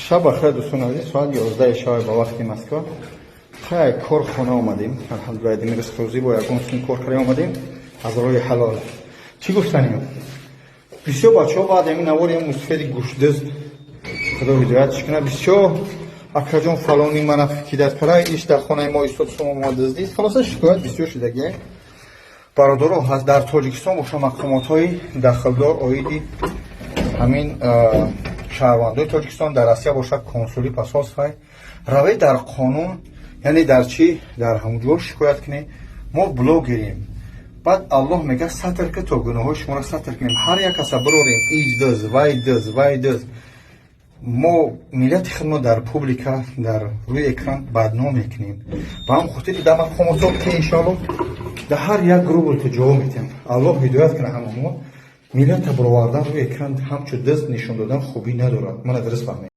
شب بخیر دوستان عزیز، ساعت 11 شب با وقت مسکو خیلی کار خونه آمدیم. الحمدلله دیگه روزی با یکون سن کار کردیم آمدیم از روی حلال. چی گفتنیم؟ بسیار بچه‌ها بعد این نواری مستفید گوشتدز خدا هدایتش کنه. بسیار اکاجون فلانی من فکر کرده ایش در خانه ما ایستاد شما ما دزدید. خلاص شکایت بسیار شدگی برادرها هست در تاجیکستان باشه مقامات‌های داخلدار اویدی همین شهروندای تاجیکستان در آسیا باشه کنسولی پاسپورت های روی در قانون یعنی در چی در همونجا شکایت کنی ما بلوگریم. بعد الله میگه ساتر که تو گناه شما را ساتر کنیم. هر یک کس بروریم ایج دز وای دز ما ملت خودمون در پوبلیکا در روی اکران بدنام میکنیم. با هم خاطر در مقامات که انشالله در هر یک گروه التجا میتیم. الله هدایت کنه هممون. ملت برآوردن روی اکران همچون دست نشون دادن خوبی ندارد. من درست فهمیدم.